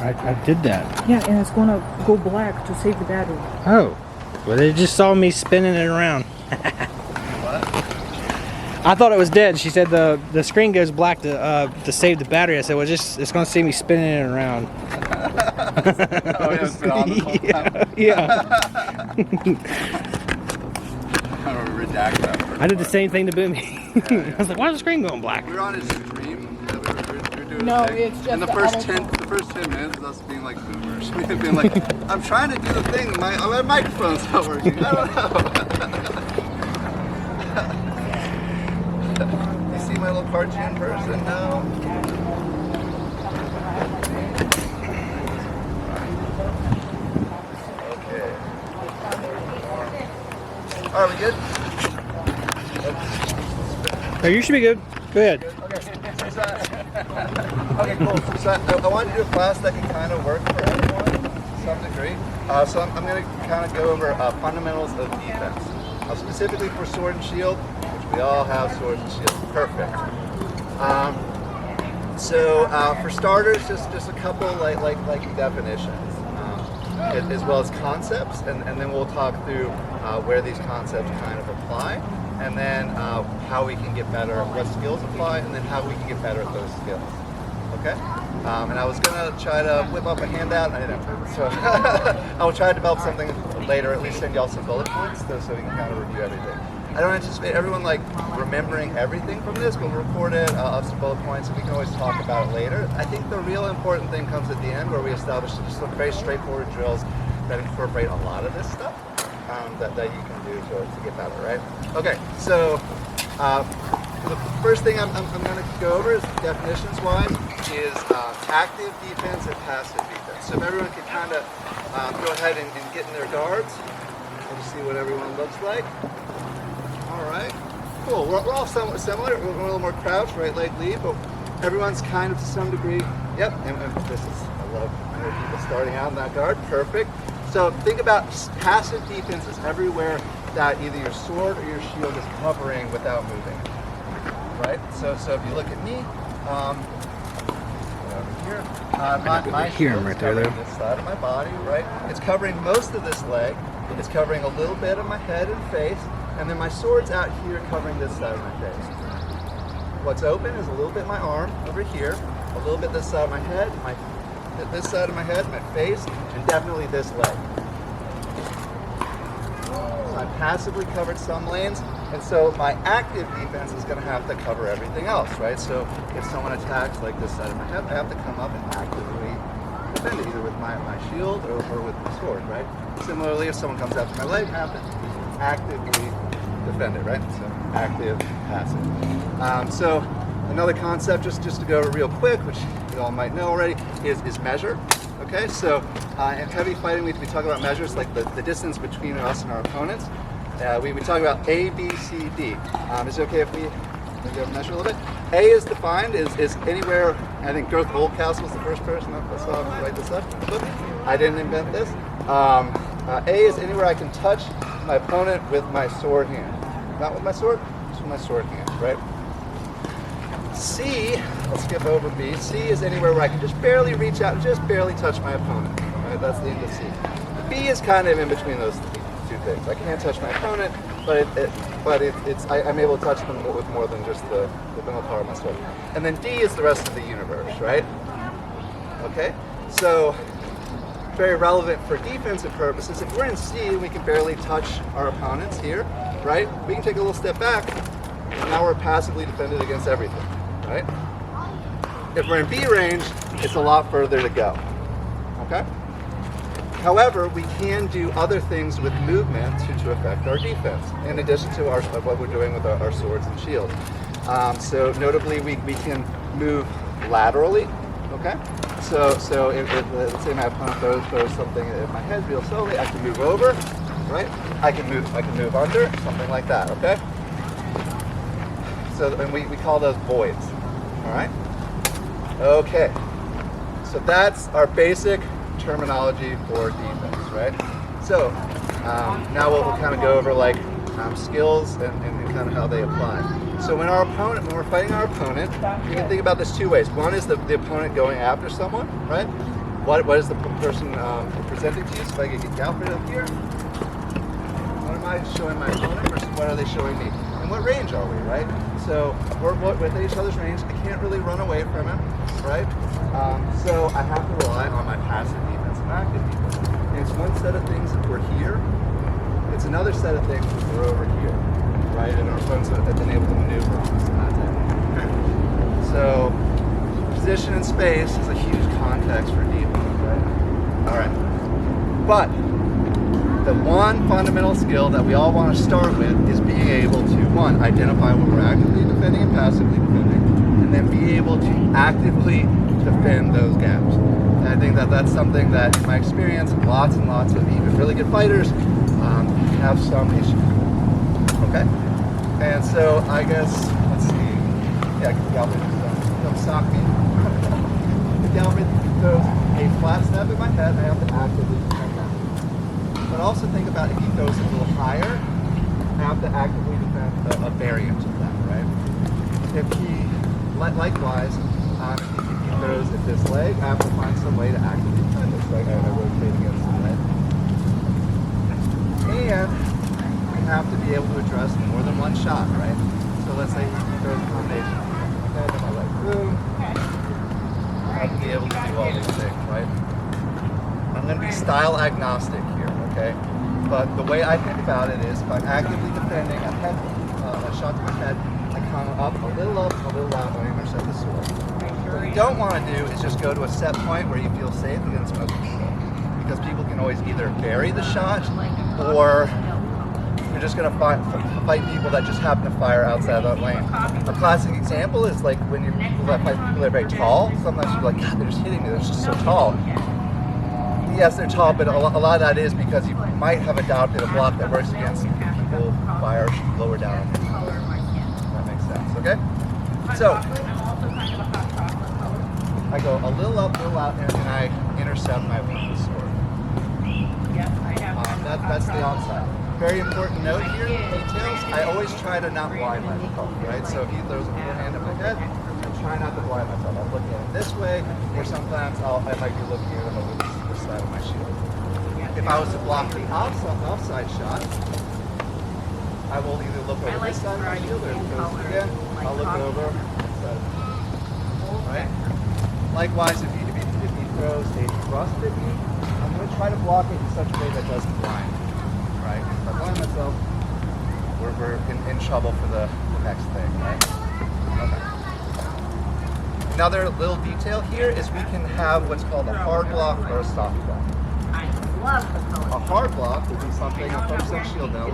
I did that. Yeah, and it's going to go black to save the battery. Oh. Well, they just saw me spinning it around. What? I thought it was dead. She said the screen goes black to save the battery. I said, well, it's going to see me spinning it around. Oh, yeah, it's been on the whole time. Yeah. I'm gonna redact that. I did the same thing to Boomy. Yeah. I was like, why is the screen going black? We were on a stream. We were doing No, a thing. it's just and the first 10 minutes is us being like boomers. We've been like, I'm trying to do the thing. My microphone's not working. I don't know. You see my little cartoon person now? Okay. Are we good? Oh, you should be good. Go ahead. Okay, okay, cool. So I want to do a class that can kind of work for everyone to some degree. So I'm going to kind of go over fundamentals of defense. Specifically for sword and shield, which we all have swords and shields. Perfect. So for starters, just a couple like definitions, as well as concepts, and then we'll talk through where these concepts kind of apply. And then how we can get better, what skills apply, and then how we can get better at those skills. Okay? And I was gonna try to whip up a handout, and I didn't. So I will try to develop something later, at least send y'all some bullet points, so we can kind of review everything. I don't anticipate everyone like remembering everything from this. We'll record it, I'll have some bullet points, and we can always talk about it later. I think the real important thing comes at the end, where we establish just some very straightforward drills that incorporate a lot of this stuff. That you can do to get better, right? Okay, so the first thing I'm going to go over is definitions-wise is active defense and passive defense. So if everyone can kind of go ahead and get in their guards, we'll see what everyone looks like. All right, cool. We're all somewhat similar. We're a little more crouched, right leg lead, but everyone's kind of to some degree. Yep, and this is, I love people starting out in that guard. Perfect. So think about passive defense is everywhere that either your sword or your shield is covering without moving, right? So if you look at me, over here, my shield is covering this side of my body, right? It's covering most of this leg. It's covering a little bit of my head and face, and then my sword's out here covering this side of my face. What's open is a little bit my arm over here, a little bit this side of my head, this side of my head, my face, and definitely this leg. So I passively covered some lanes, and so my active defense is going to have to cover everything else, right? So if someone attacks like this side of my head, I have to come up and actively defend it, either with my shield or with my sword, right? Similarly, if someone comes after my leg, I have to actively defend it, right? So active, passive. So another concept, just to go over real quick, which you all might know already, is measure. Okay, so in heavy fighting, we talk about measures like the distance between us and our opponents. We talk about A, B, C, D. Is it okay if we measure a little bit? A is defined is anywhere. I think Girth Oldcastle was the first person that saw me write this up. I didn't invent this. A is anywhere I can touch my opponent with my sword hand. Not with my sword, just with my sword hand, right? C, let's skip over B. C is anywhere where I can just barely reach out and just barely touch my opponent. Right? That's the end of C. B is kind of in between those two things. I can't touch my opponent, but I'm able to touch them with more than just the middle part of my sword. And then D is the rest of the universe, right? Okay, so very relevant for defensive purposes. If we're in C, we can barely touch our opponents here, right? We can take a little step back, and now we're passively defended against everything, right? If we're in B range, it's a lot further to go, okay? However, we can do other things with movement to affect our defense, in addition to what we're doing with our swords and shields. So notably, we can move laterally, okay? So if let's say my opponent throws something at my head real slowly, I can move over, right? I can move under, something like that, okay? So and we call those voids, all right? Okay, so that's our basic terminology for defense, right? So now we'll kind of go over like skills and kind of how they apply. So when we're fighting our opponent, you can think about this two ways. One is the opponent going after someone, right? what is the person presenting to you? So if I can get Galfred up here, what am I showing my opponent versus what are they showing me? And what range are we, right? So we're within each other's range. I can't really run away from him, right? So I have to rely on my passive defense and active defense. And it's one set of things if we're here. It's another set of things if we're over here, right? And our opponents have been able to maneuver on us in that technique. Okay? So position and space is a huge context for defense, right? All right. But the one fundamental skill that we all want to start with is being able to, one, identify when we're actively defending and passively defending, and then be able to actively defend those gaps. And I think that that's something that, in my experience, lots and lots of even really good fighters have some issue. Okay? And so I guess, let's see. Yeah, Galvin, don't sock me. If Galvin throws a flat snap in my head, I have to actively defend that. But also think about if he throws a little higher, I have to actively defend a variant of that, right? If he, likewise, if he throws at this leg, I have to find some way to actively defend this leg. I rotate against it, right? And we have to be able to address more than one shot, right? So let's say he throws a combination of my head and my leg through. I have to be able to do all these things, right? I'm going to be style agnostic here, okay? But the way I think about it is if I'm actively defending a head, a shot to my head, I come up, a little out, when I intercept the sword. What you don't want to do is just go to a set point where you feel safe against most people. Because people can always either bury the shot or you're just going to fight people that just happen to fire outside of that lane. A classic example is like when you fight people that are very tall. Sometimes you're like, God, they're just hitting me, they're just so tall. Yes, they're tall, but a lot of that is because you might have adopted a block that works against people who fire lower down. That makes sense, okay? So, I go a little up, little out, and I intercept my weakness sword. That's the onside. Very important note here, details. I always try to not blind myself, right? So if he throws a forehand at my head, I try not to blind myself. I'm looking at it this way, or sometimes I might be looking at it over the side of my shield. If I was to block the offside shot, I will either look over this side of my shield, or if it goes again, I'll look over this side. Right? Likewise, if he throws a thrust at me, I'm going to try to block it in such a way that doesn't blind me. Right? If I blind myself, we're in trouble for the next thing, right? Okay. Another little detail here is we can have what's called a hard block or a soft block. A hard block would be something, I'll focus on shield now, a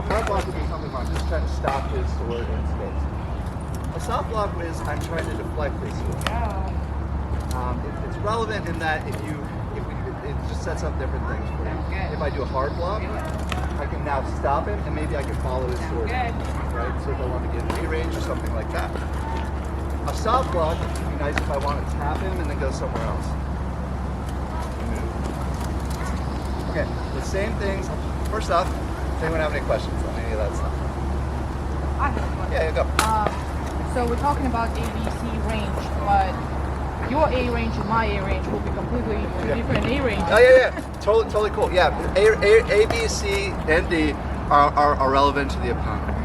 hard block would be something where I'm just trying to stop his sword in space. A soft block is I'm trying to deflect his sword. It's relevant in that it just sets up different things for you. If I do a hard block, I can now stop him and maybe I can follow his sword. Right? So if I want to get in range or something like that. A soft block would be nice if I want to tap him and then go somewhere else. Okay, the same things. First off, does anyone have any questions on any of that stuff? I have a question. Yeah, go. So we're talking about ABC range, but your A range and my A range will be completely different A range. Oh yeah. Totally cool. Yeah, A, B, C, and D are relevant to the opponent.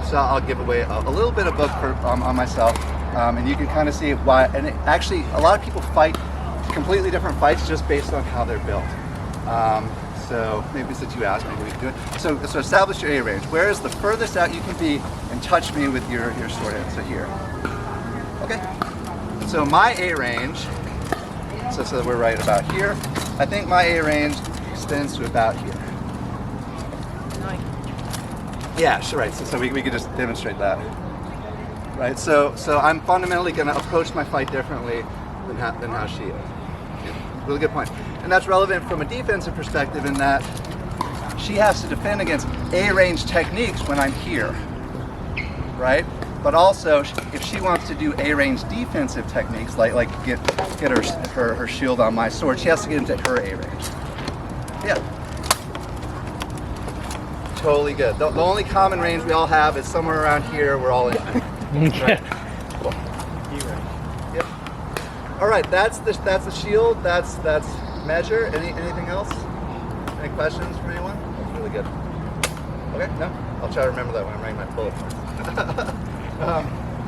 So I'll give away a little bit of book on myself, and you can kind of see why. And actually, a lot of people fight completely different fights just based on how they're built. So maybe since you asked, maybe we can do it. So establish your A range. Where is the furthest out you can be and touch me with your sword end? So here. Okay. So my A range, so we're right about here. I think my A range extends to about here. Yeah, sure, right. So we could just demonstrate that. Right. So I'm fundamentally going to approach my fight differently than how she is. Really good point. And that's relevant from a defensive perspective in that she has to defend against A-range techniques when I'm here, right? But also, if she wants to do A-range defensive techniques, like get her shield on my sword, she has to get into her A-range. Yeah. Totally good. The only common range we all have is somewhere around here. We're all in. Right? Cool. Yep. All right, that's the shield. That's measure. Anything else? Any questions from anyone? That's really good. Okay, no? I'll try to remember that when I'm writing my bullet points.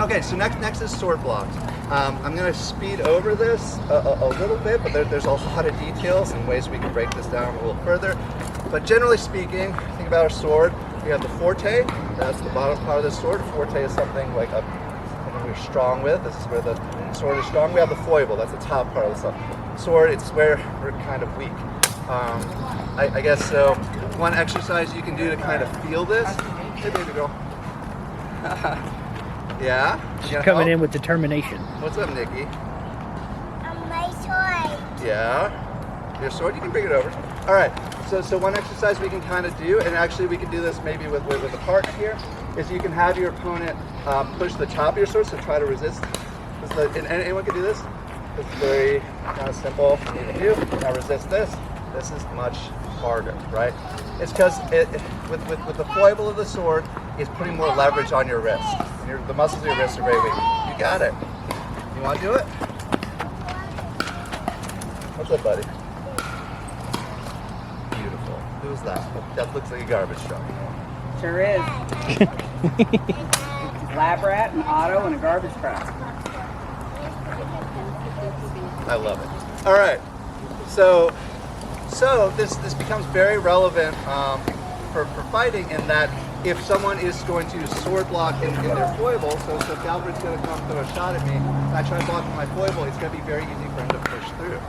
Okay, so next is sword blocks. I'm going to speed over this a little bit, but there's a lot of details and ways we can break this down a little further. But generally speaking, think about our sword. We have the forte. That's the bottom part of the sword. A forte is something like something we're strong with. This is where the sword is strong. We have the foible. That's the top part of the sword. It's where we're kind of weak. I guess so. One exercise you can do to kind of feel this. Hey, baby girl. Yeah? She's coming in with determination. What's up, Nikki? My sword. Yeah? Your sword? You can bring it over. All right. So one exercise we can kind of do, and actually we can do this maybe with a partner here, is you can have your opponent push the top of your sword, so try to resist. And anyone can do this. It's very kind of simple thing to do. Now resist this. This is much harder, right? It's because with the foible of the sword is putting more leverage on your wrist. And the muscles of your wrist are very weak. You got it. You want to do it? What's up, buddy? Beautiful. Who's that? That looks like a garbage truck. Sure is. Lab rat, an auto, and a garbage truck. I love it. All right. So this becomes very relevant for fighting in that if someone is going to sword block in their foible, so if Galbraith's going to come throw a shot at me, and I try to block with my foible, it's going to be very easy for him to push through,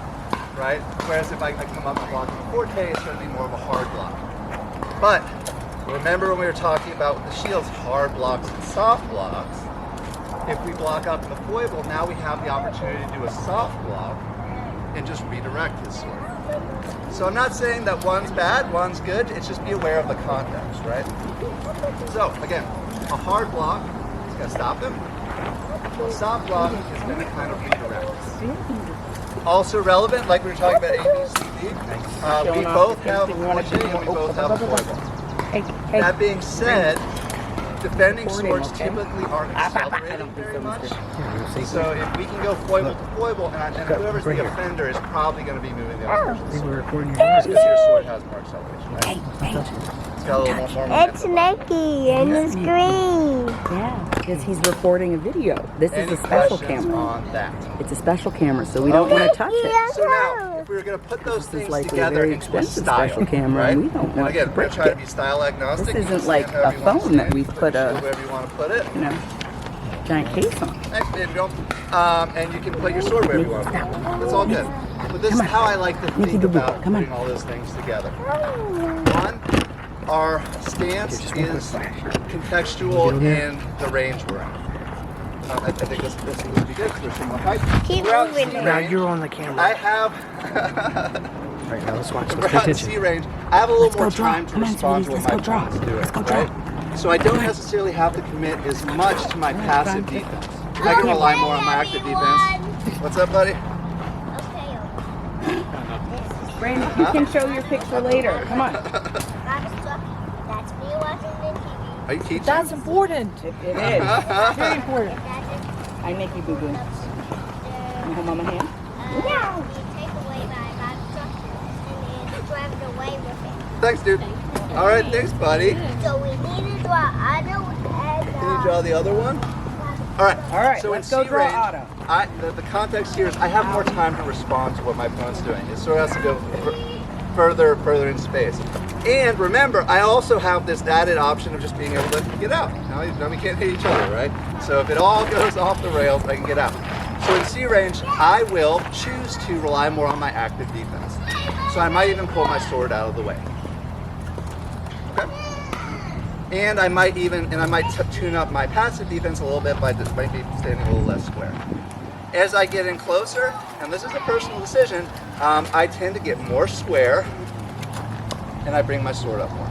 right? Whereas if I come up and block with a forte, it's going to be more of a hard block. But remember when we were talking about the shields, hard blocks and soft blocks, if we block up in the foible, now we have the opportunity to do a soft block and just redirect his sword. So I'm not saying that one's bad, one's good, it's just be aware of the context, right? So again, a hard block is going to stop him. A soft block is going to kind of redirect. Also relevant, like we were talking about ABCD, we both have a forte and we both have a foible. That being said, defending swords typically aren't accelerated very much. So if we can go foible to foible, and whoever's the offender is probably going to be moving the other person's sword. Because your sword has more acceleration, right? It's got a little more momentum. It's Mickey in the screen. Yeah, because he's recording a video. This is a special camera. On that? It's a special camera, so we don't want to touch it. So now, if we were going to put those This is things like a together very into a expensive style, special camera, right? and we don't want Again, to we're break trying to it. be style agnostic. This You isn't can like stand however a you want to phone that stand, we've put a, wherever you want to put it. you know, giant case on. Nice, baby girl. And you can put your sword wherever you want. That's all good. But this is how I like to think about putting all those things together. One, our stance is contextual in the range we're in. I think this would be good because we're somewhat height. Keep We're out moving. C Now range. you're on the camera. I have. All right, now let's watch. We're Let's pay out in attention. C range. I have a little more draw. time to Come on, respond to sweeties, what my let's go draw. opponent's doing. Let's go draw. Right? So I don't necessarily have to commit as much to my passive defense. I can rely more on my active defense. What's up, buddy? Brandon, you can show your picture later. Come on. That's me watching the TV. Are you teaching? That's important. It is. Very important. I make you boo boo. You hold mama hand? Yeah. You take away my instructions and then drive it away with it. Thanks, dude. All right, thanks, buddy. So we need to draw other Can you draw the other one? All right. All right, So let's in go C draw range, auto. the context here is I have more time to respond to what my opponent's doing. It sort of has to go further in space. And remember, I also have this added option of just being able to get out. Now we can't hit each other, right? So if it all goes off the rails, I can get out. So in C range, I will choose to rely more on my active defense. So I might even pull my sword out of the way. Okay? And I might tune up my passive defense a little bit by maybe standing a little less square. As I get in closer, and this is a personal decision, I tend to get more square, and I bring my sword up more.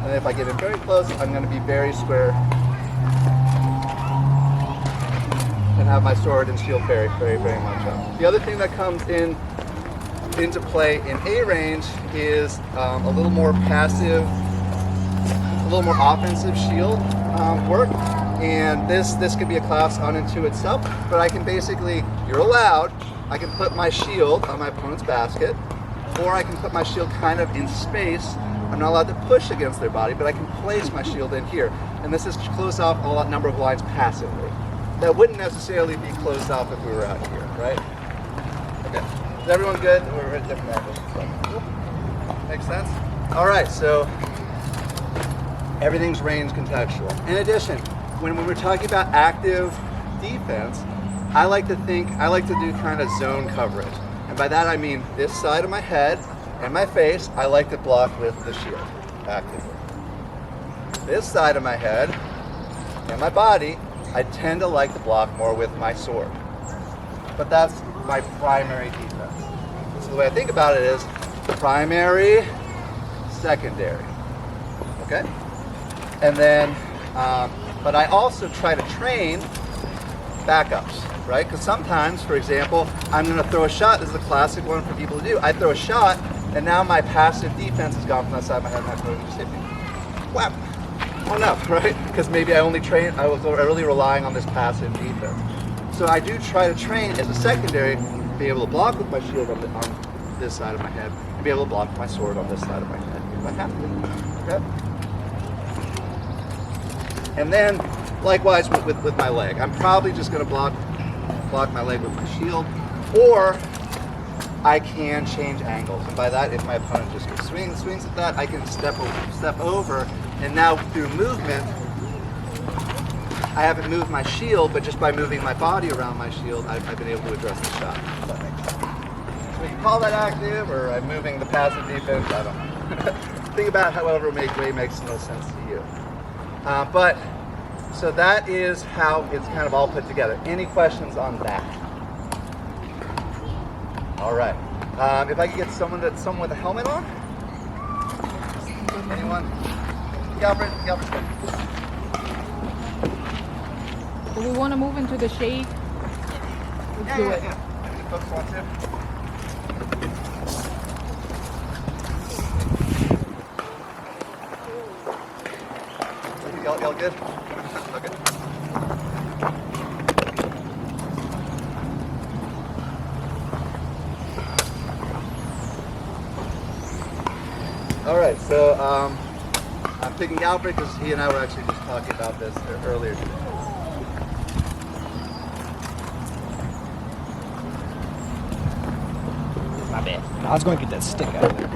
And if I get in very close, I'm going to be very square, and have my sword and shield very much up. The other thing that comes into play in A range is a little more passive, a little more offensive shield work. And this could be a class unto itself, but I can basically, you're allowed, I can put my shield on my opponent's basket, or I can put my shield kind of in space. I'm not allowed to push against their body, but I can place my shield in here. And this is closed off a number of lines passively. That wouldn't necessarily be closed off if we were out here, right? Okay, is everyone good? We're at different angles. Cool. Makes sense? All right, so everything's range contextual. In addition, when we're talking about active defense, I like to do kind of zone coverage. And by that I mean this side of my head and my face, I like to block with the shield actively. This side of my head and my body, I tend to like to block more with my sword. But that's my primary defense. So the way I think about it is primary, secondary, okay? And then, but I also try to train backups, right? Because sometimes, for example, I'm gonna throw a shot. This is a classic one for people to do. I throw a shot, and now my passive defense has gone from that side of my head, and my opponent just hit me. Whap! Oh no, right? Because maybe I was really relying on this passive defense. So I do try to train as a secondary, be able to block with my shield on this side of my head, and be able to block with my sword on this side of my head if I have to. Okay? And then, likewise with my leg. I'm probably just going to block my leg with my shield, or I can change angles. And by that, if my opponent just swings at that, I can step over, and now through movement, I haven't moved my shield, but just by moving my body around my shield, I've been able to address the shot. If that makes sense. So you can call that active, or I'm moving the passive defense, I don't know. Think about however way makes the most sense to you. So that is how it's kind of all put together. Any questions on that? All right. If I could get someone with a helmet on? Anyone? Galbraith, good. Do we want to move into the shade? Let's do it. Yeah. Any folks want to? Y'all good? Okay. All right, so I'm picking Galbraith because he and I were actually just talking about this earlier today. My bad. I was going to get that stick out of there.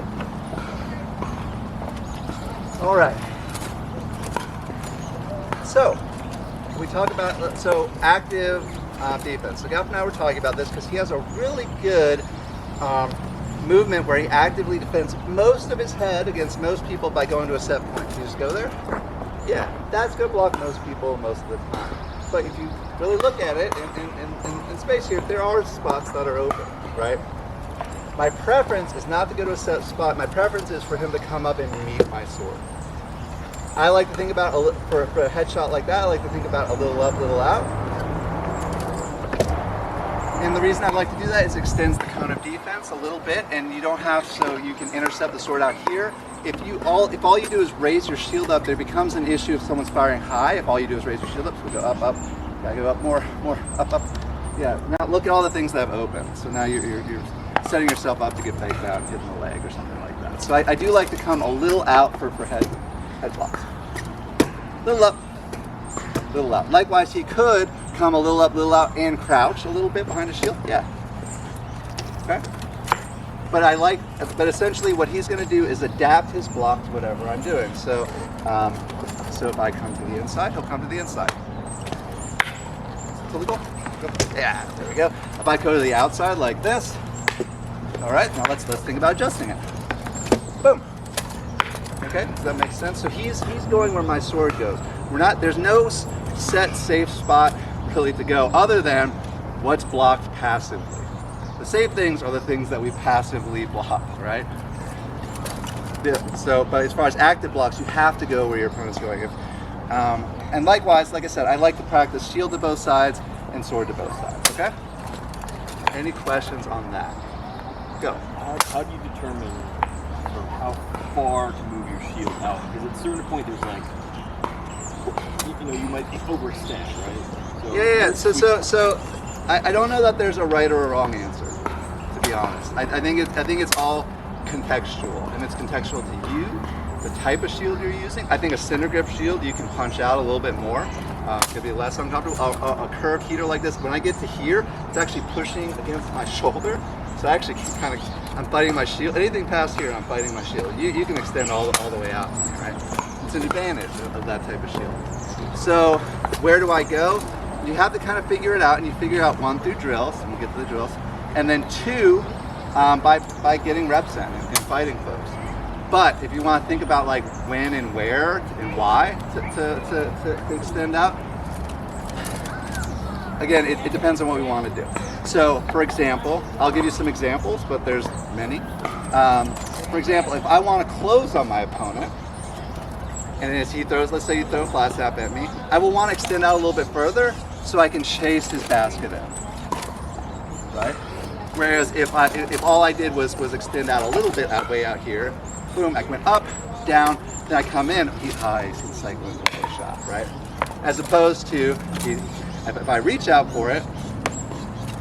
All right. So, we talk about active defense. So Galbraith and I were talking about this because he has a really good movement where he actively defends most of his head against most people by going to a set point. You just go there. Yeah, that's going to block most people most of the time. But if you really look at it in space here, there are spots that are open, right? My preference is not to go to a set spot. My preference is for him to come up and meet my sword. I like to think about, for a headshot like that, I like to think about a little up, little out. And the reason I like to do that is it extends the cone of defense a little bit, and you don't have, so you can intercept the sword out here. If all you do is raise your shield up, there becomes an issue if someone's firing high. If all you do is raise your shield up, so we go up, gotta go up more, up. Yeah, now look at all the things that have opened. So now you're setting yourself up to get faked out and hitting the leg or something like that. So I do like to come a little out for head blocks. Little up, little out. Likewise, he could come a little up, little out, and crouch a little bit behind his shield. Yeah. Okay. But essentially what he's going to do is adapt his block to whatever I'm doing. So if I come to the inside, he'll come to the inside. So we go. Yeah, there we go. If I go to the outside like this, all right, now let's think about adjusting it. Boom. Okay, does that make sense? So he's going where my sword goes. There's no set safe spot really to go other than what's blocked passively. The safe things are the things that we passively block, right? But as far as active blocks, you have to go where your opponent's going. And likewise, like I said, I like to practice shield to both sides and sword to both sides, okay? Any questions on that? Go. How do you determine how far to move your shield out? Because at a certain point, there's like, you might overextend, right? So Yeah. So I don't know that there's a right or a wrong answer, to be honest. I think it's all contextual, and it's contextual to you, the type of shield you're using. I think a center grip shield you can punch out a little bit more. It's gonna be less uncomfortable. A curved heater like this, when I get to here, it's actually pushing against my shoulder. So I actually I'm fighting my shield. Anything past here, I'm fighting my shield. You can extend all the way out, right? It's an advantage of that type of shield. So where do I go? You have to kind of figure it out, and you figure out 1 through drills, and we'll get to the drills, and then 2 by getting reps in and fighting folks. But if you want to think about like when and where and why to extend out, again, it depends on what we want to do. So, for example, I'll give you some examples, but there's many. For example, if I want to close on my opponent, and as he throws, let's say you throw a flat tap at me, I will want to extend out a little bit further so I can chase his basket in, right? Whereas if all I did was extend out a little bit way out here, boom, I went up, down, then I come in, he's cycling the first shot, right? As opposed to, if I reach out for it,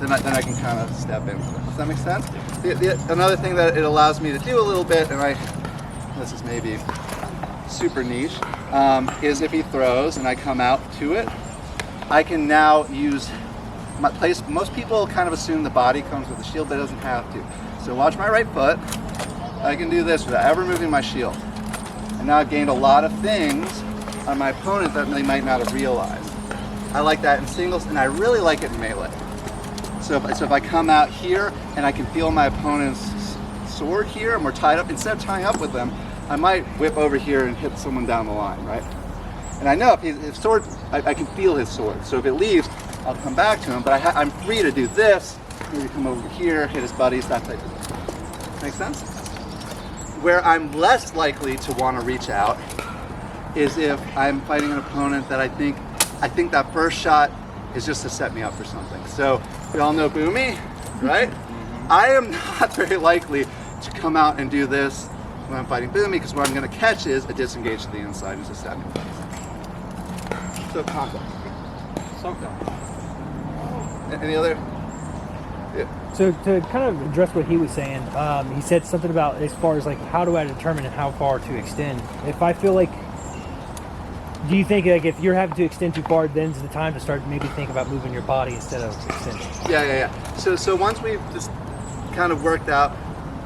then I can kind of step in. Does that make sense? Another thing that it allows me to do a little bit, and this is maybe super niche, is if he throws and I come out to it, I can now use my place. Most people kind of assume the body comes with the shield, but it doesn't have to. So watch my right foot. I can do this without ever moving my shield. And now I've gained a lot of things on my opponent that they might not have realized. I like that in singles, and I really like it in melee. So if I come out here and I can feel my opponent's sword here, and we're tied up, instead of tying up with them, I might whip over here and hit someone down the line, right? And I know if sword, I can feel his sword. So if it leaves, I'll come back to him, but I'm free to do this, maybe come over here, hit his buddies, that type of thing. Make sense? Where I'm less likely to want to reach out is if I'm fighting an opponent that I think that first shot is just to set me up for something. So we all know Boomy, right? I am not very likely to come out and do this when I'm fighting Boomy, because what I'm going to catch is a disengage to the inside and just stab me. So concept. Any other? Yeah. So to kind of address what he was saying, he said something about as far as like how do I determine how far to extend? If I feel like, do you think like if you're having to extend too far, then's the time to start maybe think about moving your body instead of extending? Yeah. So once we've just kind of worked out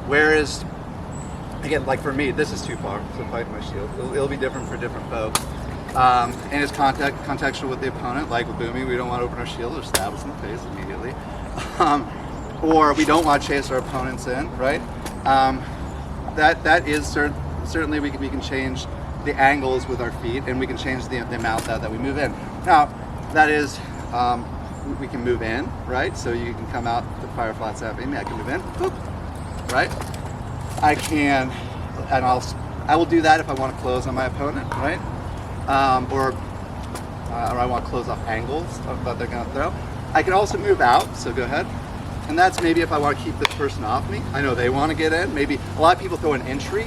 where is, again, like for me, this is too far, so fighting my shield. It'll be different for different folks. And it's contextual with the opponent. Like with Boomy, we don't want to open our shield or stab us in the face immediately. Or we don't want to chase our opponents in, right? That is certainly we can change the angles with our feet, and we can change the amount that we move in. Now, that is, we can move in, right? So you can come out to fire flat tap at me, I can move in, boop, right? I can, and I will do that if I want to close on my opponent, right? Or I want to close off angles that they're going to throw. I can also move out, so go ahead. And that's maybe if I want to keep this person off me. I know they want to get in. Maybe a lot of people throw an entry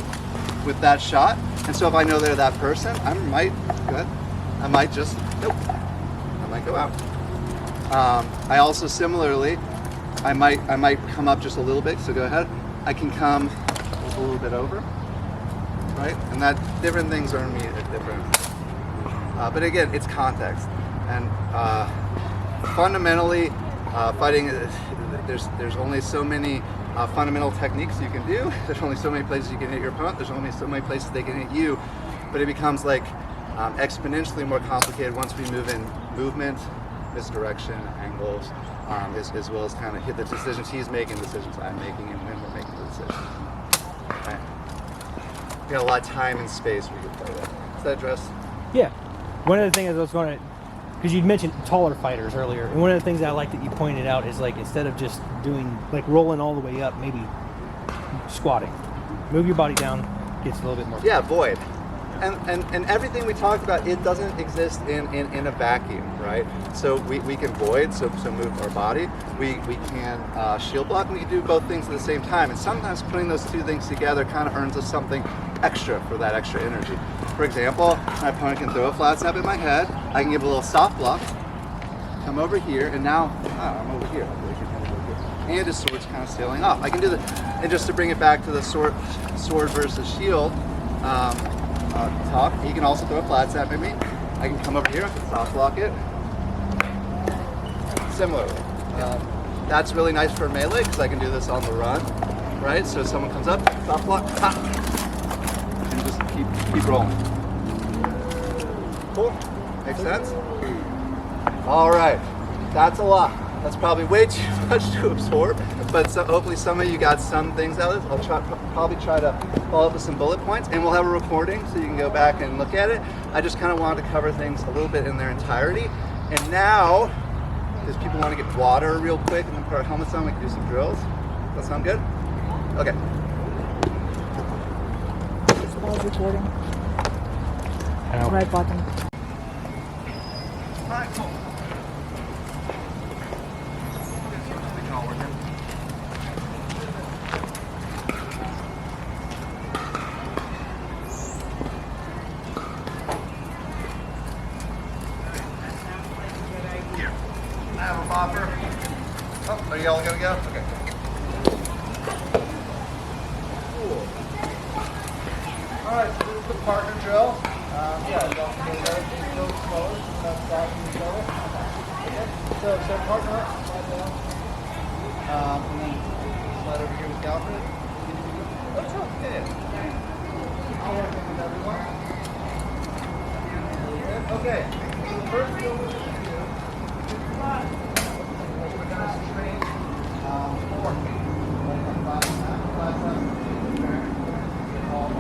with that shot. And so if I know they're that person, I might just, nope, I might go out. I also similarly, I might come up just a little bit, so go ahead. I can come a little bit over, right? And that different things are me at different. But again, it's context, and fundamentally, fighting. There's only so many fundamental techniques you can do. There's only so many places you can hit your opponent. There's only so many places they can hit you. But it becomes like exponentially more complicated once we move in movement, misdirection, angles, as well as kind of hit the decisions he's making, decisions I'm making, and when we're making the decisions. Okay. We got a lot of time and space we can play with. Does that address? Yeah. One of the things I was going to, because you'd mentioned taller fighters earlier, and one of the things I like that you pointed out is like instead of just doing like rolling all the way up, maybe squatting. Move your body down, gets a little bit more. Yeah, void. and everything we talked about, it doesn't exist in a vacuum, right? So we can void, so move our body. We can shield block, and we can do both things at the same time. And sometimes putting those two things together kind of earns us something extra for that extra energy. For example, my opponent can throw a flat snap at my head. I can give a little soft block, come over here, and now I'm over here. And his sword's kind of sailing off. I can do the, and just to bring it back to the sword versus shield talk, he can also throw a flat snap at me. I can come over here, I can soft block it. Similarly, that's really nice for melee because I can do this on the run, right? So if someone comes up, soft block, ha, and just keep rolling. Cool, makes sense? All right, that's a lot. That's probably way too much to absorb, but hopefully some of you got some things out of this. I'll probably try to follow up with some bullet points, and we'll have a recording so you can go back and look at it. I just kind of wanted to cover things a little bit in their entirety. And now, because people want to get water real quick and then put our helmets on, we can do some drills. Does that sound good? Okay. Pause recording. Ow. Right button. All right, cool. We can all work in. I have a bopper. Oh, are y'all gonna go? Okay. Cool. All right, so this is the partner drill. Yeah, y'all can go there. Just go slower. Not stopping each other. Okay. So partner up, slide down. And then slide over here with Galfred. That's okay. I'll work in with everyone. Okay. So the first drill we're going to do is we're going to train fork. Like on flat snap, all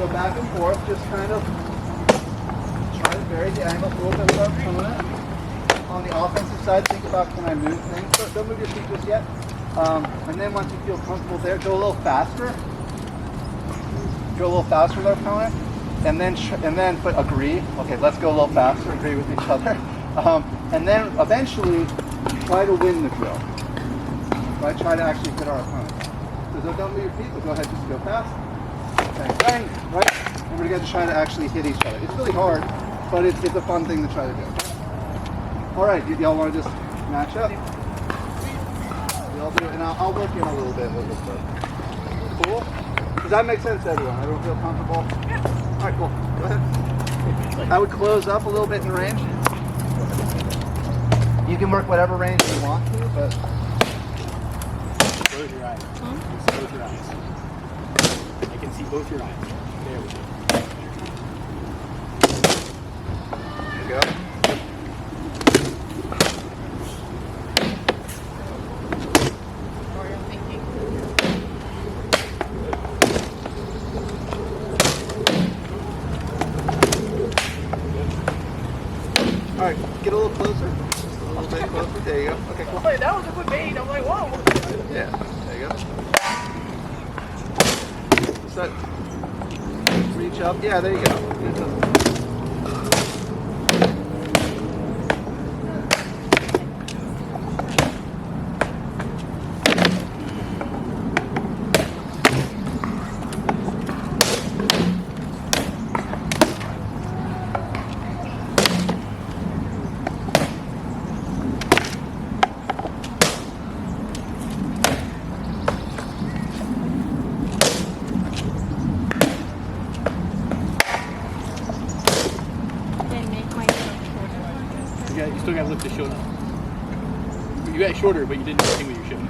go back and forth, just kind of try to vary the angle a little bit with our opponent. On the offensive side, think about, can I move things? Don't move your feet just yet. And then once you feel comfortable there, go a little faster. Go a little faster with our opponent. And then agree. Okay, let's go a little faster, agree with each other. And then eventually try to win the drill. Right? Try to actually hit our opponent. So don't move your feet, but go ahead, just go fast. Bang, bang, right? And we're going to try to actually hit each other. It's really hard, but it's a fun thing to try to do. All right, y'all want to just match up? Y'all do it, and I'll work in a little bit with this stuff. Cool? Does that make sense to everyone? Everyone feel comfortable? Yeah. All right, cool. Go ahead. I would close up a little bit in range. You can work whatever range you want to, but... Close your eyes. Close your eyes. I can see both your eyes. There we go. There you go. Sorry, I'm thinking. All right, get a little closer. Just a little bit closer. There you go. Okay, cool. Wait, that was a good bait. I'm like, whoa. Yeah, there you go. Set. Reach up. Yeah, there you go. You still got to lift the shield up. You got shorter, but you didn't do anything with your shield.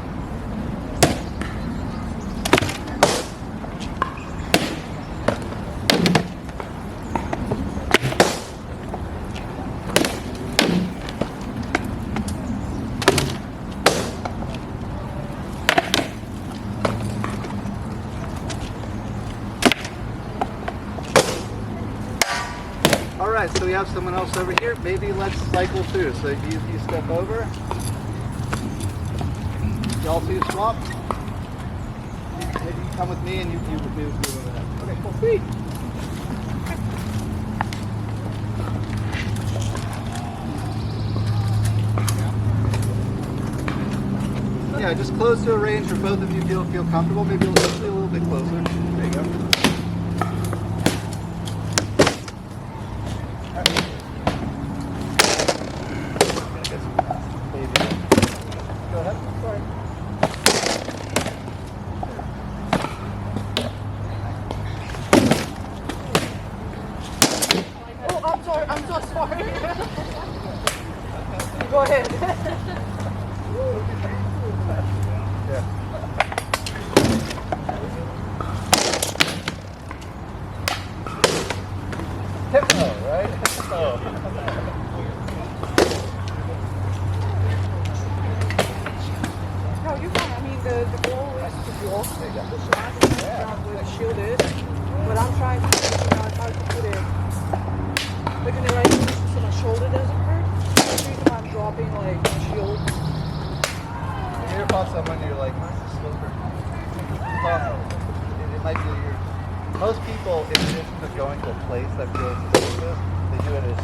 All right, so we have someone else over here. Maybe let's cycle through. So you step over. Y'all two swap. Maybe you come with me and you move over there. Okay, cool. Sweet. Yeah, just close to a range where both of you feel comfortable. Maybe a little bit closer. There you go. Go ahead. Sorry. Oh, I'm sorry. I'm so sorry. Go ahead. Yeah. Hypno, right? Hypno. No, you're fine. I mean, the goal is to block the shot where the shield is. But I'm trying to figure out how to put it like in the right position so my shoulder doesn't hurt. Every time I'm dropping like my shield. You hear about someone, you're like, mine's a slower. It might be your. Most people, in addition to going to a place that feels explosive, they do it as.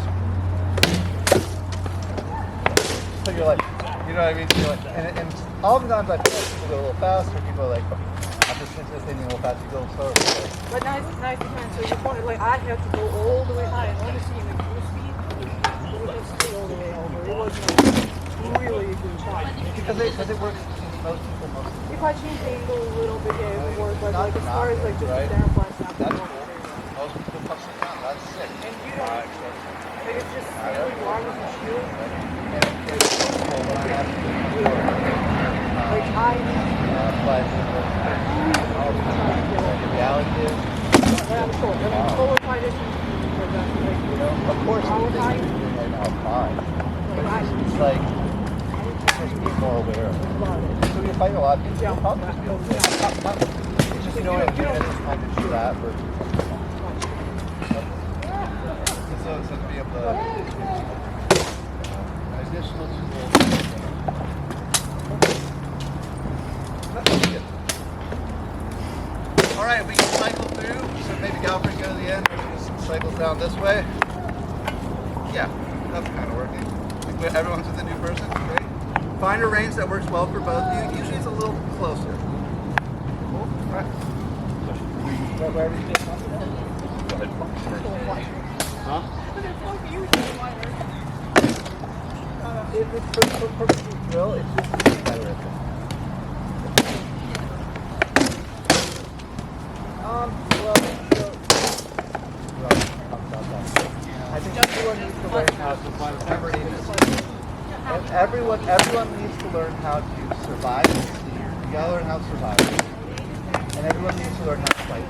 So you're like, you know what I mean? So you're like, and oftentimes I feel like people go a little faster. People are like, I'm just thinking a little fast. You go a little slower. But nice defense. So you point like I had to go all the way high and only see like full speed. It was just still all the way over. It wasn't really a good shot. Because it works. Most people, If I change the angle a little bit, yeah, it would work. But Not like as far as like just right? the down flash, not That's the cool. Most people touch the ground. That's sick. And you don't, like it's just where you are with the shield. It's useful when I have to do it. Like I But the reality is, when I'm short. I mean, forward fight is for that. Like, you know, of course, power this fight. is right now fine. But it's like, just be more aware of it. So you fight a lot of people, you'll probably just be able to it's just knowing that you're trying to do that versus so to be able to additional tools. All right, we can cycle through. So maybe Galbraith go to the end, just cycles down this way. Yeah, that's kind of working. Everyone's with a new person, great. Find a range that works well for both of you. Usually it's a little closer. Cool. All right. Wherever you feel comfortable. Go ahead. Huh? If it's for purposes of drill, it's just better at that. I think everyone needs to learn how to everyone needs to learn how to survive. You gotta learn how to survive. And everyone needs to learn how to fight.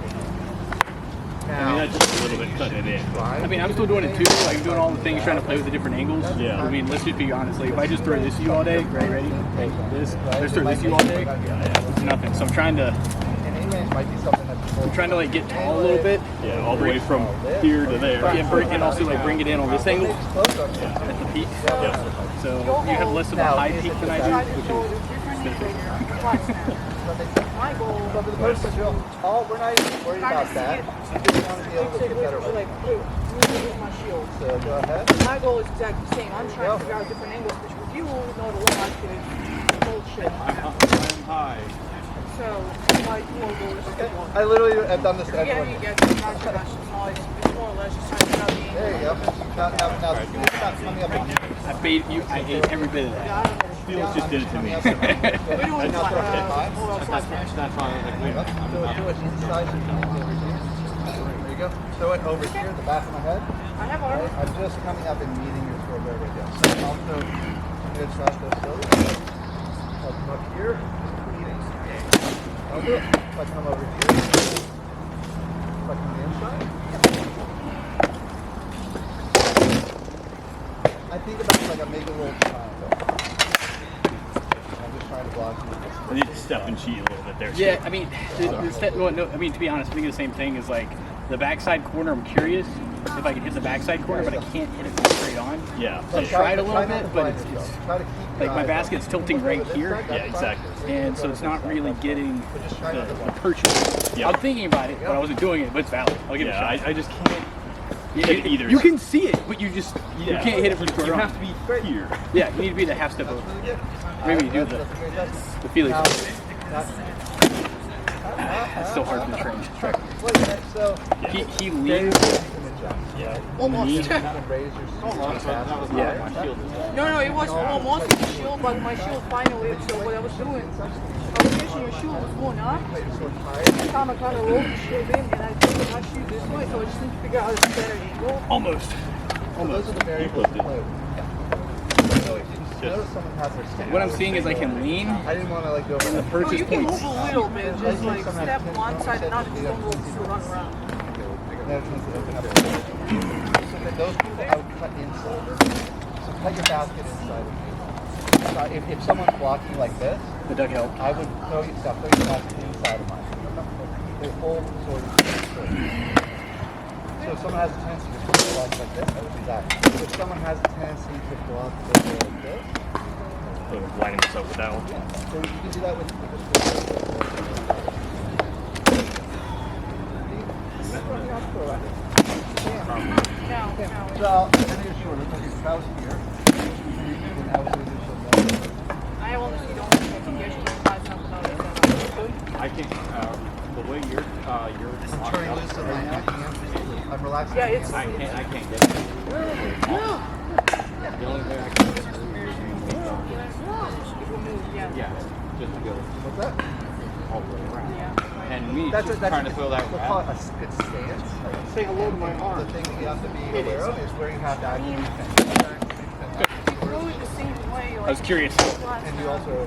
I mean, that's just a little bit cutting it in. I mean, I'm still doing it too. Like, I'm doing all the things, trying to play with the different angles. Yeah. I mean, let's just be honest. Like, if I just throw this at you all day, right, ready? This, just throw this at you all day, it's nothing. So I'm trying to, like get tall a little bit. Yeah, all the way from here to there. And also like bring it in on this angle at the peak. Yeah. So you have less of a high peak than I do, which is beneficial. My goal So for the person who's tall, we're not even worried about that. You just want to be able to get better with like, it. with my shield. So go ahead. My goal is exactly the same. I'm trying to figure out different angles, which with you will know the one I could bullshit. I'm high. So my goal is Okay. I literally have done this to yeah, everyone. you get it. Not your best knowledge. It's more or less just trying to figure out the angle. There you go. Now, coming up on I paid you. I ate every bit of that. Yeah, I don't know. Felix just did it to me. We're doing That's fine. That's fine. Like, wait, I'm Do it inside. There you go. gonna throw it over here, the back of my head. I have armor. I'm just coming up and meeting your sword where we go. So also, good shot those shoulders. I'll come up here, meeting. I'll do it. If I come over here, if I come the inside. I think about it like I'm making a little triangle. I'm just trying to block you. I need to step and cheat a little bit there. Yeah, I mean, I mean, to be honest, I think the same thing is like the backside corner. I'm curious if I can hit the backside corner, but I can't hit it straight on. Yeah. So I tried a little Try not bit, to but blind it's yourself. Try to keep your like my eyes basket's on- tilting right This here, side, that's Yeah, fine. exactly. and so it's not really getting the purchase. Yeah. I'm thinking about it, but I wasn't doing it, but it's valid. I'll give it a Yeah, shot. I just can't Yeah, hit either. you can see it, but you just you Yeah. can't hit it from You square have on. to be here. Yeah, you need to be the half step over. Really good. Maybe you do That's a great test. the Felix. Now, It's so hard to train. wait a minute, so He there you leans. go, you can adjust. Yeah. Almost. You can raise your No, it was almost the shield, but my shield finally. So what I was doing, I was catching your shield was going up. Every time I kind of rolled the shield in, and I took my shield this way, so I just need to figure out how to better angle. Almost. Those are the variables to play with. So if you notice someone has their stance. What I'm seeing is I can lean. I didn't want to like go over The the No, purchase you can points. move a little bit, just like step one side and not just don't go to run around. So that those people I would cut inside. So cut your basket inside of you. If someone's blocking like this, The duck help. I would throw your basket inside of mine. They hold sort of. So if someone has a tendency to block like this, I would do that. If someone has a tendency to block like this, So lining this up with that one. yeah. So you can do that with Now. So, and then you're short. Look like your trousers here. And obviously there's some I honestly don't think I can get you inside something out of that. I can't. The way you're locked turning up loose of my right now, hand. I'm relaxing. Yeah, it's. I can't get it. The only way I can get it is Yeah. yeah, just to go What's that? all the way around. Yeah. And me just trying to fill that We'll call it gap. a good stance. Say hello to my The arm. thing that you have to be aware of is where you have to actually Throw it the same way. I was curious. And you also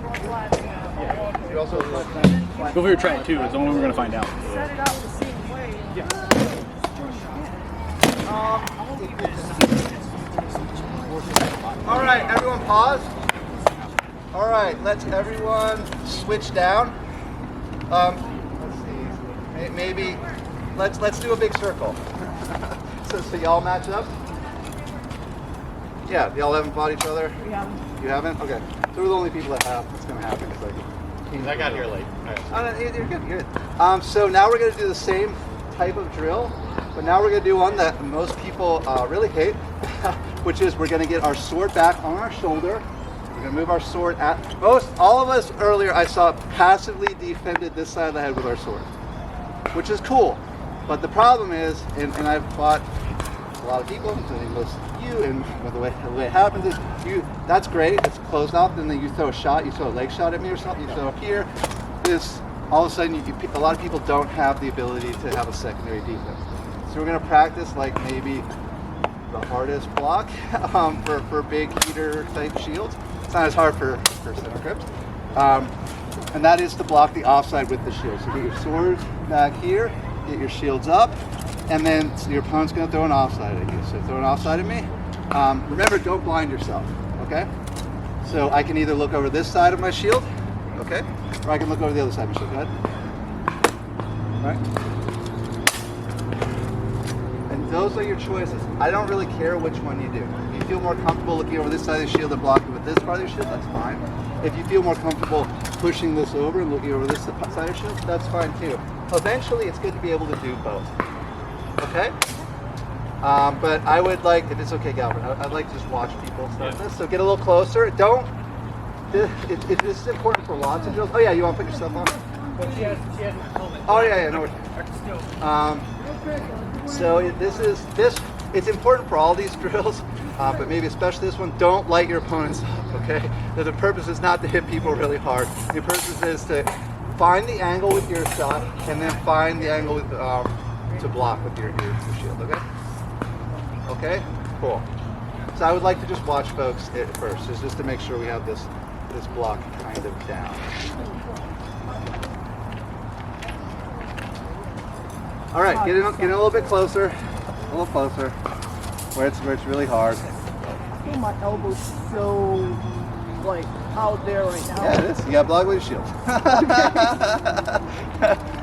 Go over here, try it too. It's the only way we're gonna find out. set it out the same way. All right, everyone pause. All right, let's everyone switch down. Let's see. Maybe let's do a big circle. So y'all match up. Yeah, y'all haven't fought each other. We have You haven't? Okay. So we're the only people that have. What's gonna happen? It's like I got here late. Oh, no, you're good. You're good. So now we're going to do the same type of drill, but now we're going to do one that most people really hate, which is we're going to get our sword back on our shoulder. We're going to move our sword at all of us earlier I saw passively defended this side of the head with our sword, which is cool. But the problem is, and I've fought a lot of people, including most of you, and the way it happens is that's great, it's closed off, and then you throw a shot, you throw a leg shot at me or something, you throw up here, this, all of a sudden, a lot of people don't have the ability to have a secondary defense. So we're going to practice like maybe the hardest block for big heater type shields. It's not as hard for center grips. And that is to block the offside with the shield. So get your sword back here, get your shields up, and then your opponent's going to throw an offside at you. So throw an offside at me. Remember, don't blind yourself, okay? So I can either look over this side of my shield, okay? Or I can look over the other side of my shield. Go ahead. All right? And those are your choices. I don't really care which one you do. If you feel more comfortable looking over this side of the shield and blocking with this part of your shield, that's fine. If you feel more comfortable pushing this over and looking over this side of your shield, that's fine too. Eventually, it's good to be able to do both. Okay? But I would like, if it's okay, Galvin, I'd like to just watch people start this. So get a little closer. Don't, this is important for lots of drills. Oh yeah, you want to put your stuff on? But she has a helmet. Oh yeah, no. So it's important for all these drills, but maybe especially this one, don't light your opponents up, okay? The purpose is not to hit people really hard. The purpose is to find the angle with your shot and then find the angle with to block with your shield. Okay. Okay. Cool. So I would like to just watch folks at first, just to make sure we have this block kind of down. All right, get in a little bit closer, a little closer, where it's really hard. I feel my elbow's so like out there right now. Yeah, it is. You got block with your shield.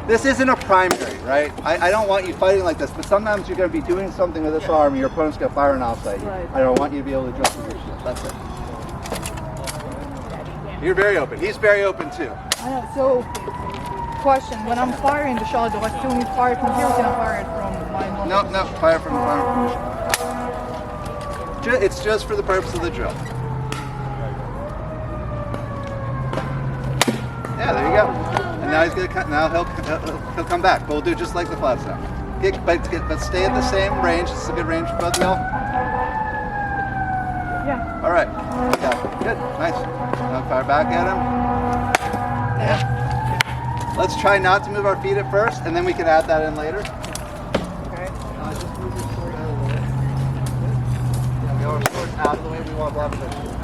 This isn't a primary, right? I don't want you fighting like this, but sometimes you're going to be doing something with this arm and your opponent's going to fire an offside. Right. I don't want you to be able to adjust with your shield. That's it. You're very open. He's very open too. I know. So, question: when I'm firing the shot, do I still need to fire from here, or can I fire it from my normal? No, fire from the front. It's just for the purpose of the drill. Yeah, there you go. And now he's gonna cut. Now he'll come back. But we'll do just like the flat snap. But stay at the same range. This is a good range for both of y'all. Yeah. All right. Yeah. Good. Nice. Now fire back at him. Yeah. Let's try not to move our feet at first, and then we can add that in later. Okay. Just move your sword out of the way. Yeah, we want our sword out of the way. We want to block the shield.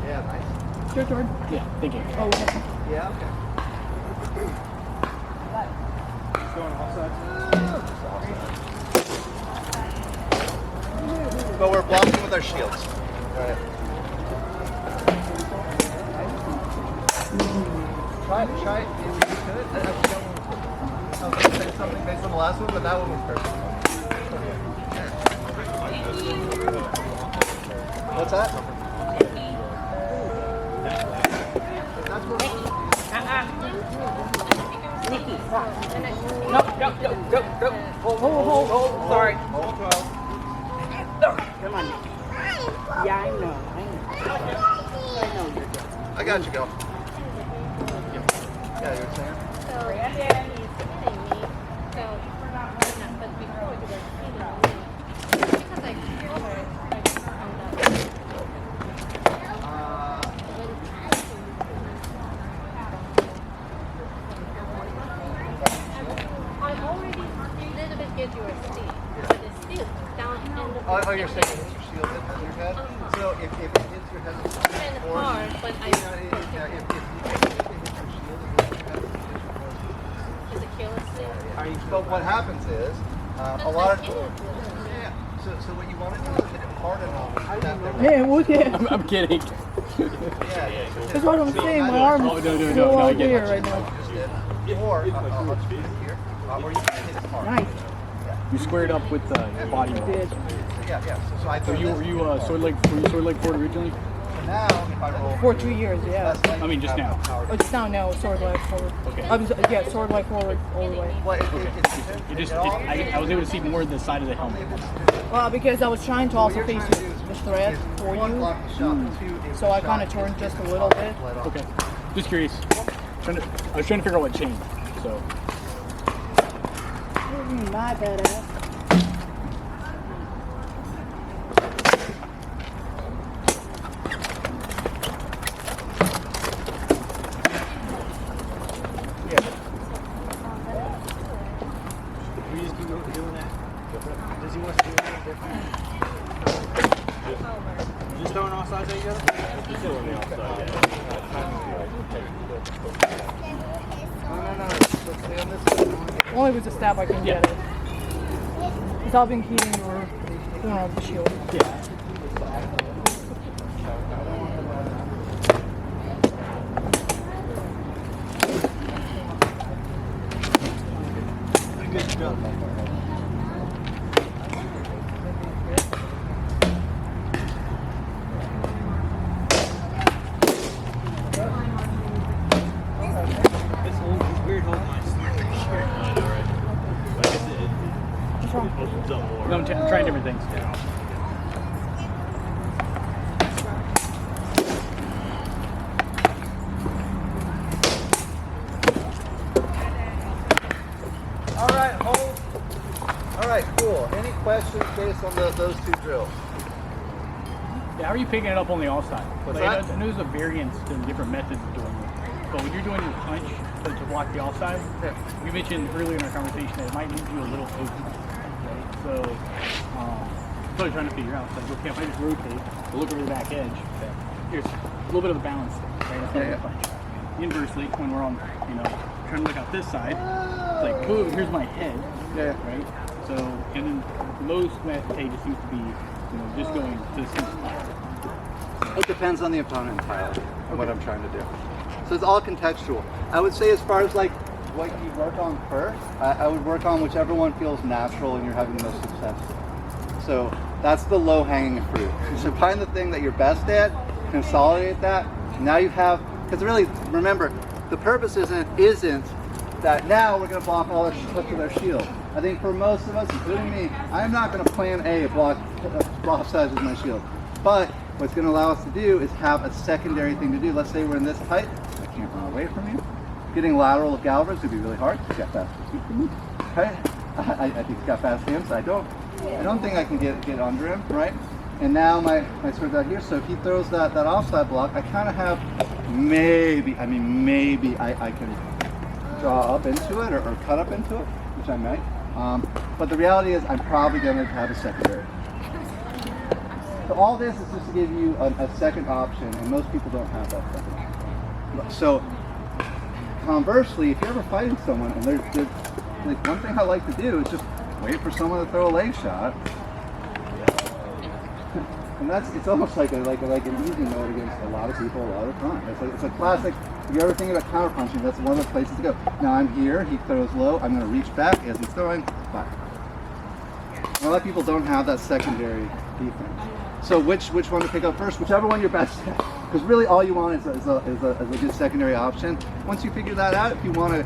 Yeah, nice. Your turn. Yeah, thank you. Oh, okay. Yeah, okay. But we're blocking with our shields. Right. Try it if you could. I was going to say something based on the last one, but that one was perfect. What's that? That's what Hold. Sorry. Come on. Yeah, I know. I got you, go. Yeah, you were saying? So he's hitting me. So but before he was hitting me. Because like I already a little bit get your speed, but it's still down in the Oh, you're saying it hits your shield in your head? So if it hits your head, it's kind of hard, but I if it hits your shield, is it kill it still? but what happens is, a lot of... Yeah. So what you want to do is hit it hard enough. Yeah, would you? I'm kidding. Yeah. That's what I'm saying. My arm Oh, is no, so I out get it. there right now. Or, I'll just put it here, or you can hit it hard. Nice. You squared up with your body. Did. Yeah. So I So throw you this. were you sword leg forward originally? So now, if I roll... For 2 years, yeah. I mean, just now. Oh, just now, no, sword leg forward. Okay. I was, yeah, sword leg forward all the way. Well, I was able to see more of the side of the helmet. Well, because I was trying to also face the threat for you, so I kind of turned just a little bit. Okay. Just curious. I was trying to figure out what changed. So. My badass. We just keep doing that. Does he want us to do anything different? Just throwing all sides at each other? No. Let's stay on this one. Only with the stab I can get it. Without being heating your corner of the shield. Yeah. Good job. This whole weird hole in my stomach. What's wrong? No, I'm trying different things. All right, hold. All right, cool. Any questions based on those two drills? how are you picking it up on the offside? What's Like, that? I know there's a variance to different methods of doing it. But when you're doing your punch to block the offside, you mentioned earlier in our conversation that it might need you a little open. Right? So, I'm totally trying to figure out, like, okay, if I just rotate, look over the back edge, there's a little bit of a balance there, right? That's how you punch. Inversely, when we're on, trying to look out this side, it's like, boom, here's my head, right? So, and then most method just seems to be, just going to the same spot. It depends on the opponent entirely and what I'm trying to do. So it's all contextual. I would say as far as like what you work on first, I would work on whichever one feels natural and you're having the most success with. So that's the low-hanging fruit. So find the thing that you're best at, consolidate that. Now you have, because really, remember, the purpose isn't that now we're going to block all their stuff with their shield. I think for most of us, including me, I'm not going to plan A, block sides with my shield. But what's going to allow us to do is have a secondary thing to do. Let's say we're in this height. I can't run away from you. Getting lateral with Galvers would be really hard. He's got fast feet for me, right? I think he's got fast hands. I don't think I can get under him, right? And now my sword's out here. So if he throws that offside block, I kind of have maybe I can draw up into it or cut up into it, which I might. But the reality is I'm probably going to have a secondary. So all this is just to give you a second option, and most people don't have that second option. So conversely, if you're ever fighting someone, and there's like one thing I like to do is just wait for someone to throw a leg shot, and it's almost like an easy mode against a lot of people a lot of the time. It's a classic. If you ever think about counterpunching, that's one of the places to go. Now I'm here, he throws low, I'm going to reach back as he's throwing, fire. A lot of people don't have that secondary defense. So which one to pick up first? Whichever one you're best at. Because really all you want is a good secondary option. Once you figure that out, if you want to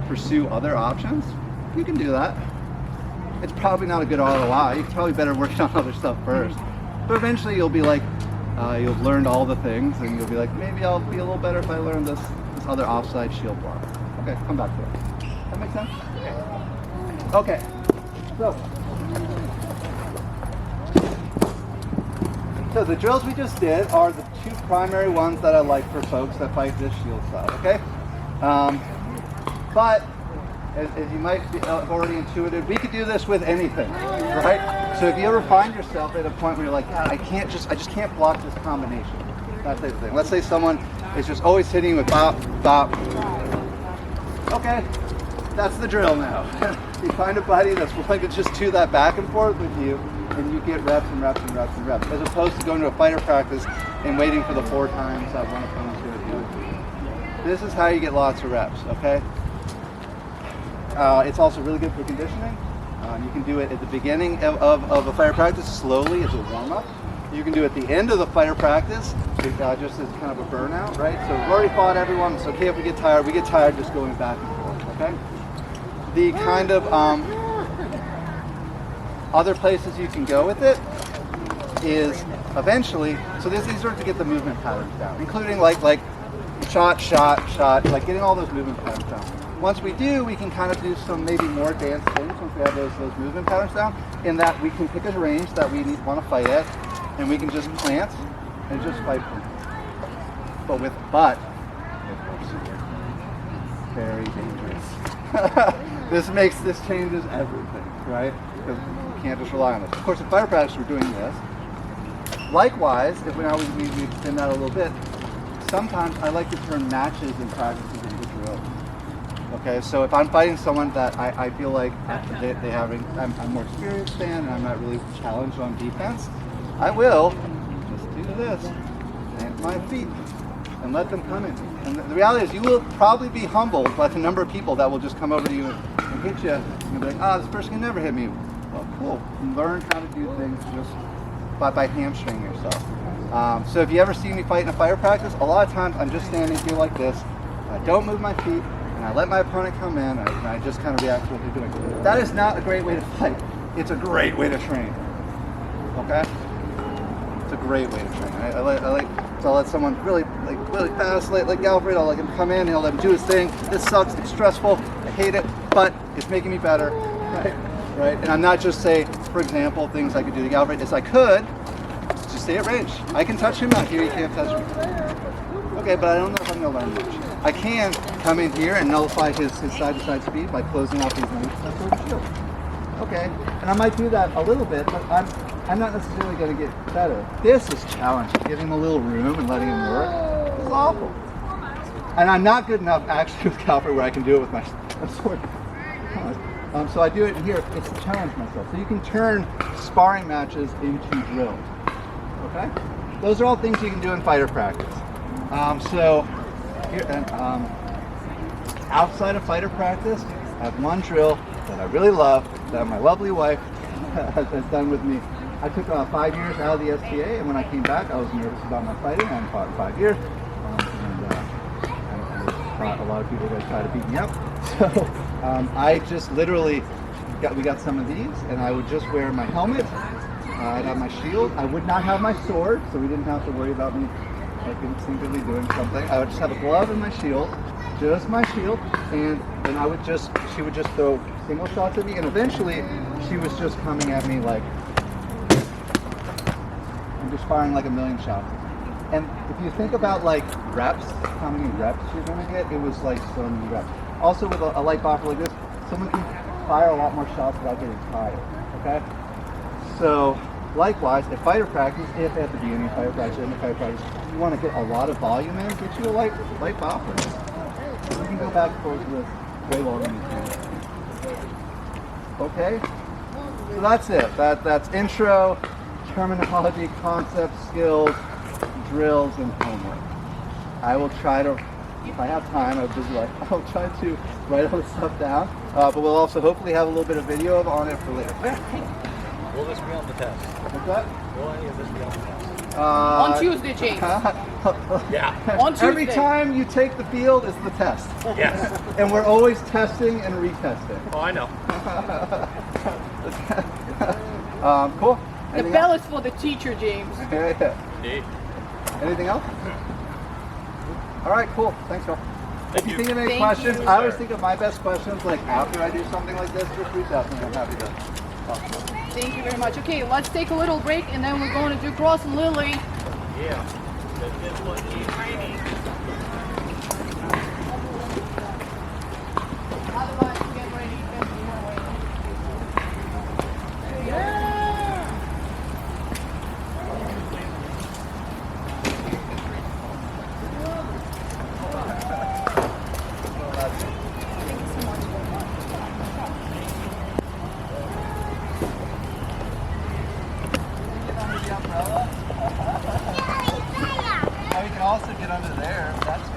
pursue other options, you can do that. It's probably not a good ROI. You're probably better working on other stuff first. But eventually you'll be like, you'll learn all the things, and you'll be like, maybe I'll be a little better if I learn this other offside shield block. Okay, come back to it. That makes sense? Okay. So the drills we just did are the two primary ones that I like for folks that fight this shield style, okay? But as you might be already intuited, we could do this with anything, right? So if you ever find yourself at a point where you're like, God, I just can't block this combination, that type of thing. Let's say someone is just always hitting with bop, bop. Okay, that's the drill now. You find a buddy that's willing to just do that back and forth with you, and you get reps and reps and reps and reps, as opposed to going to a fighter practice and waiting for the 4 times that one opponent's going to do it. This is how you get lots of reps, okay? It's also really good for conditioning. You can do it at the beginning of a fighter practice slowly as a warm-up. You can do it at the end of the fighter practice, just as kind of a burnout, right? So we've already fought everyone. It's okay if we get tired just going back and forth, okay? The kind of other places you can go with it is eventually, so these are to get the movement patterns down, including like shot, like getting all those movement patterns down. Once we do, we can kind of do some maybe more advanced things once we have those movement patterns down, in that we can pick a range that we want to fight at, and we can just plant and just fight from it. But with very dangerous. This changes everything, right? Because you can't just rely on this. Of course, in fighter practice, we're doing this. Likewise, if we extend that a little bit, sometimes I like to turn matches and practices into drills. Okay, so if I'm fighting someone that I feel like I'm more experienced than, and I'm not really challenged on defense, I will just do this, plant my feet, and let them come in. And the reality is, you will probably be humbled by the number of people that will just come over to you and hit you, and you'll be like, this person can never hit me. Well, cool. Learn how to do things just by hamstringing yourself. So if you ever see me fight in a fighter practice, a lot of times I'm just standing here like this. I don't move my feet, and I let my opponent come in, and I just kind of react to what they're doing. That is not a great way to fight. It's a great way to train. Okay? It's a great way to train. I'll let someone really fast, like Alfred, I'll let him come in, and I'll let him do his thing. This sucks, it's stressful, I hate it, but it's making me better, right? And I'm not just saying, for example, things I could do to Alfred is I could just stay at range. I can touch him out here, you can't touch me. Okay, but I don't know if I'm gonna learn much. I can come in here and nullify his side-to-side speed by closing off these lanes with my sword and shield. Okay, and I might do that a little bit, but I'm not necessarily gonna get better. This is challenging, giving him a little room and letting him work. This is awful. And I'm not good enough actually with Calvary where I can do it with my sword. So I do it in here. It's to challenge myself. So you can turn sparring matches into drills. Okay? Those are all things you can do in fighter practice. Outside of fighter practice, I have one drill that I really love that my lovely wife has done with me. I took 5 years out of the STA, and when I came back, I was nervous about my fighting. I hadn't fought in 5 years. I thought a lot of people were going to try to beat me up. So I just literally we got some of these, and I would just wear my helmet. I'd have my shield. I would not have my sword, so we didn't have to worry about me like instinctively doing something. I would just have a glove and my shield, just my shield, and then she would just throw single shots at me, and eventually she was just coming at me like, and just firing like a million shots. And if you think about like reps, how many reps you're gonna get, it was like so many reps. Also with a light boffer like this, someone can fire a lot more shots without getting tired, okay? So likewise, at fighter practice, if at the beginning of fighter practice, in the fighter practice, you want to get a lot of volume in, get you a light boffer. You can go back and forth with way longer than you can. Okay? So that's it. That's intro, terminology, concepts, skills, drills, and homework. I will try to, if I have time, I'll try to write all this stuff down. But we'll also hopefully have a little bit of video on it for later. Will this be on the test? What's that? Will any of this be on the test? On Tuesday, James. Yeah. On Tuesday. Every time you take the field is the test. Yes. And we're always testing and retesting. Oh, I know. Cool. The Anything bell else? is for the teacher, James. Indeed. Anything else? All right, cool. Thanks, Phil. If you think of any Thank questions, you. I always think of my best questions like after I do something like this, just reach out to me. I'm happy to talk to you. Thank you very much. Okay, let's take a little break, and then we're going to do Cross and Lily. Yeah. This one is training. Otherwise, get ready. Now we can also get under there. That's